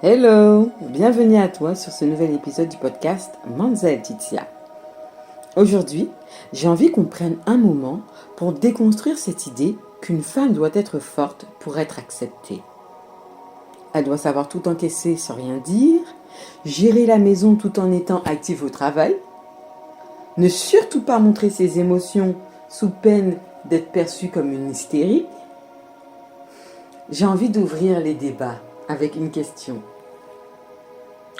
Hello, bienvenue à toi sur ce nouvel épisode du podcast Manza et Titia. Aujourd'hui, j'ai envie qu'on prenne un moment pour déconstruire cette idée qu'une femme doit être forte pour être acceptée. Elle doit savoir tout encaisser sans rien dire, gérer la maison tout en étant active au travail, ne surtout pas montrer ses émotions sous peine d'être perçue comme une hystérique. J'ai envie d'ouvrir les débats avec une question.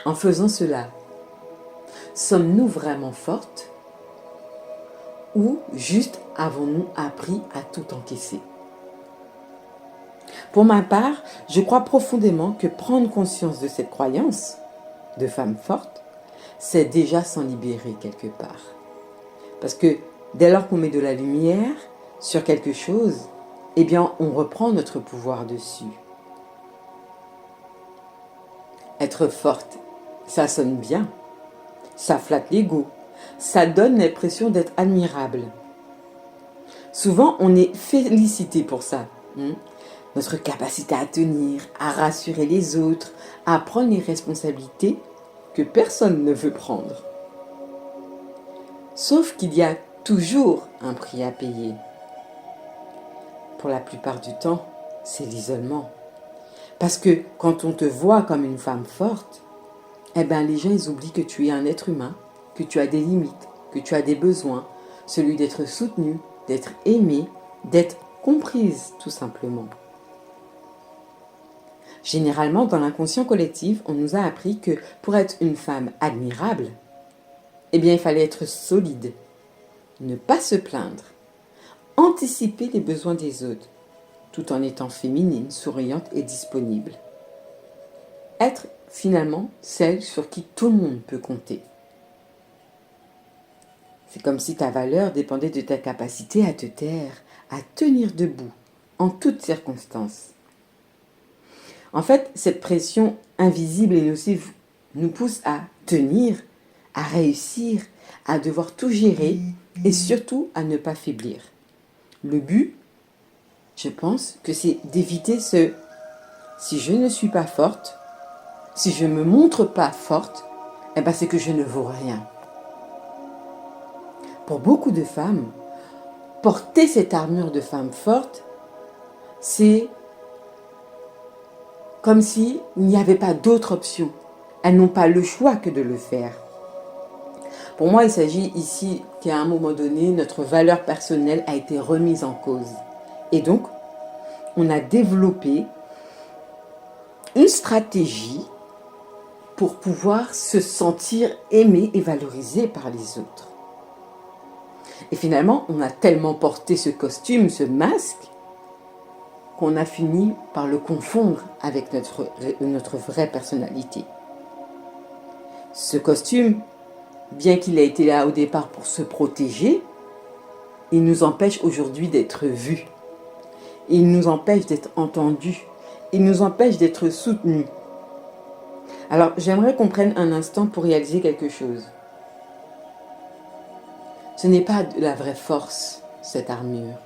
En faisant cela, sommes-nous vraiment fortes ou juste avons-nous appris à tout encaisser? Pour ma part, je crois profondément que prendre conscience de cette croyance de femme forte, c'est déjà s'en libérer quelque part. Parce que dès lors qu'on met de la lumière sur quelque chose, eh bien on reprend notre pouvoir dessus. Être forte, ça sonne bien, ça flatte l'ego, ça donne l'impression d'être admirable. Souvent, on est félicité pour ça. Notre capacité à tenir, à rassurer les autres, à prendre les responsabilités que personne ne veut prendre. Sauf qu'il y a toujours un prix à payer. Pour la plupart du temps, c'est l'isolement. Parce que quand on te voit comme une femme forte, eh ben les gens ils oublient que tu es un être humain, que tu as des limites, que tu as des besoins, celui d'être soutenue, d'être aimée, d'être comprise tout simplement. Généralement, dans l'inconscient collectif, on nous a appris que pour être une femme admirable, eh bien il fallait être solide, ne pas se plaindre, anticiper les besoins des autres, tout en étant féminine, souriante et disponible. Être finalement celle sur qui tout le monde peut compter. C'est comme si ta valeur dépendait de ta capacité à te taire, à tenir debout, en toutes circonstances. En fait, cette pression invisible et nocive nous pousse à tenir, à réussir, à devoir tout gérer et surtout à ne pas faiblir. Le but, je pense que c'est d'éviter ce « si je ne suis pas forte, si je ne me montre pas forte, eh ben c'est que je ne vaux rien ». Pour beaucoup de femmes, porter cette armure de femme forte, c'est comme s'il n'y avait pas d'autre option. Elles n'ont pas le choix que de le faire. Pour moi, il s'agit ici qu'à un moment donné, notre valeur personnelle a été remise en cause. Et donc, on a développé une stratégie pour pouvoir se sentir aimé et valorisé par les autres. Et finalement, on a tellement porté ce costume, ce masque, qu'on a fini par le confondre avec notre vraie personnalité. Ce costume, bien qu'il ait été là au départ pour se protéger, il nous empêche aujourd'hui d'être vus. Il nous empêche d'être entendus. Il nous empêche d'être soutenus. Alors, j'aimerais qu'on prenne un instant pour réaliser quelque chose. Ce n'est pas de la vraie force, cette armure.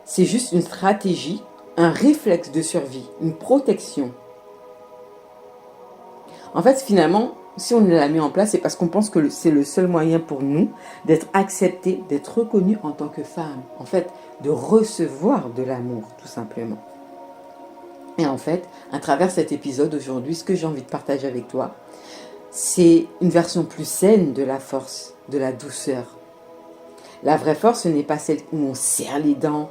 C'est juste une stratégie, un réflexe de survie, une protection. En fait, finalement, si on la met en place, c'est parce qu'on pense que c'est le seul moyen pour nous d'être acceptés, d'être reconnus en tant que femmes. En fait, de recevoir de l'amour, tout simplement. Et en fait, à travers cet épisode aujourd'hui, ce que j'ai envie de partager avec toi, c'est une version plus saine de la force, de la douceur. La vraie force, ce n'est pas celle où on serre les dents.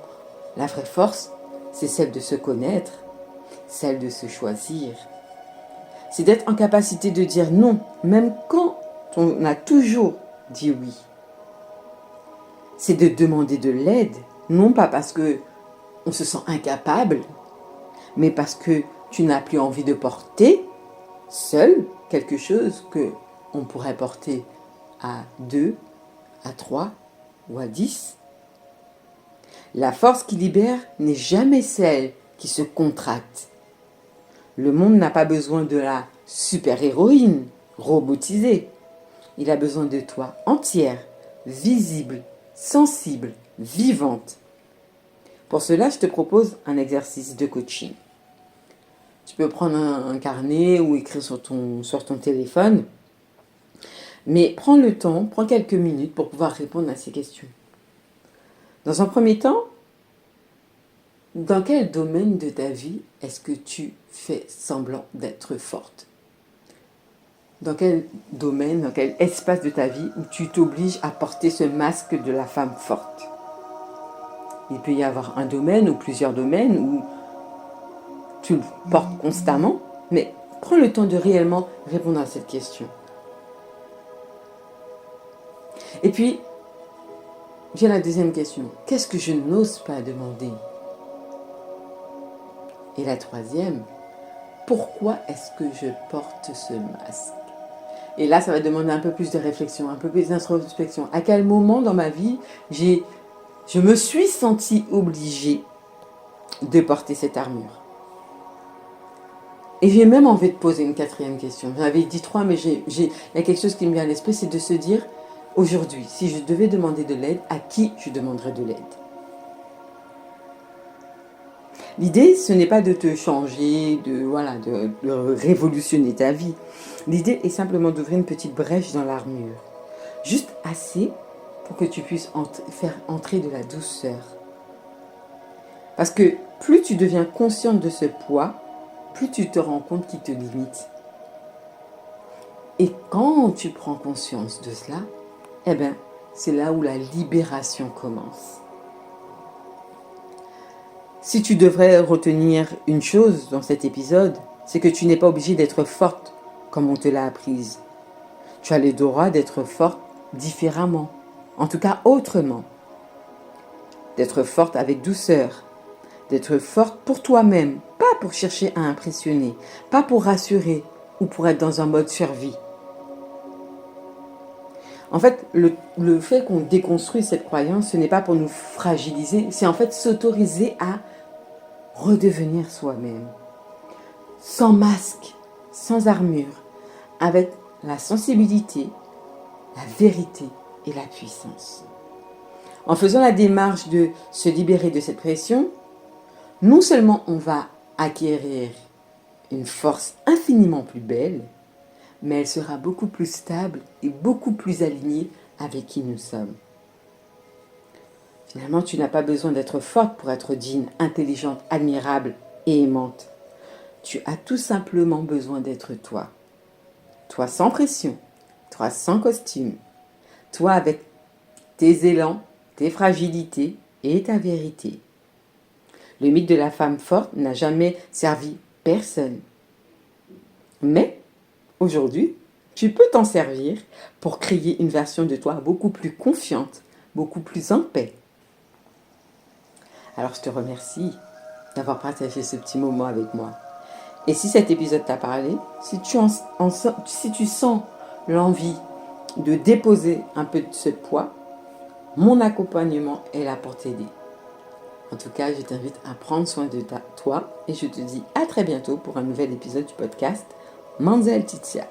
La vraie force, c'est celle de se connaître, celle de se choisir. C'est d'être en capacité de dire non, même quand on a toujours dit oui. C'est de demander de l'aide, non pas parce que on se sent incapable, mais parce que tu n'as plus envie de porter seul quelque chose que on pourrait porter à 2, à 3 ou à 10. La force qui libère n'est jamais celle qui se contracte. Le monde n'a pas besoin de la super-héroïne robotisée. Il a besoin de toi entière, visible, sensible, vivante. Pour cela, je te propose un exercice de coaching. Tu peux prendre un carnet ou écrire sur ton téléphone. Mais prends le temps, prends quelques minutes pour pouvoir répondre à ces questions. Dans un premier temps, dans quel domaine de ta vie est-ce que tu fais semblant d'être forte? Dans quel domaine, dans quel espace de ta vie où tu t'obliges à porter ce masque de la femme forte? Il peut y avoir un domaine ou plusieurs domaines où tu le portes constamment, mais prends le temps de réellement répondre à cette question. Et puis, vient la deuxième question. Qu'est-ce que je n'ose pas demander? Et la troisième, pourquoi est-ce que je porte ce masque? Et là, ça va demander un peu plus de réflexion, un peu plus d'introspection. À quel moment dans ma vie, je me suis sentie obligée de porter cette armure? Et j'ai même envie de poser une quatrième question. J'en avais dit 3, mais il y a quelque chose qui me vient à l'esprit, c'est de se dire, aujourd'hui, si je devais demander de l'aide, à qui je demanderais de l'aide? L'idée, ce n'est pas de te changer, de révolutionner ta vie. L'idée est simplement d'ouvrir une petite brèche dans l'armure. Juste assez pour que tu puisses faire entrer de la douceur. Parce que plus tu deviens consciente de ce poids, plus tu te rends compte qu'il te limite. Et quand tu prends conscience de cela, eh bien, c'est là où la libération commence. Si tu devrais retenir une chose dans cet épisode, c'est que tu n'es pas obligée d'être forte comme on te l'a apprise. Tu as le droit d'être forte différemment, en tout cas autrement. D'être forte avec douceur, d'être forte pour toi-même, pas pour chercher à impressionner, pas pour rassurer ou pour être dans un mode survie. En fait, le fait qu'on déconstruise cette croyance, ce n'est pas pour nous fragiliser, c'est en fait s'autoriser à redevenir soi-même, sans masque, sans armure, avec la sensibilité, la vérité et la puissance. En faisant la démarche de se libérer de cette pression, non seulement on va acquérir une force infiniment plus belle, mais elle sera beaucoup plus stable et beaucoup plus alignée avec qui nous sommes. Finalement, tu n'as pas besoin d'être forte pour être digne, intelligente, admirable et aimante. Tu as tout simplement besoin d'être toi. Toi sans pression, toi sans costume, toi avec tes élans, tes fragilités et ta vérité. Le mythe de la femme forte n'a jamais servi personne. Mais aujourd'hui, tu peux t'en servir pour créer une version de toi beaucoup plus confiante, beaucoup plus en paix. Alors je te remercie d'avoir partagé ce petit moment avec moi. Et si cet épisode t'a parlé, si tu sens l'envie de déposer un peu de ce poids, mon accompagnement est là pour t'aider. En tout cas, je t'invite à prendre soin de toi et je te dis à très bientôt pour un nouvel épisode du podcast Manzel Titia.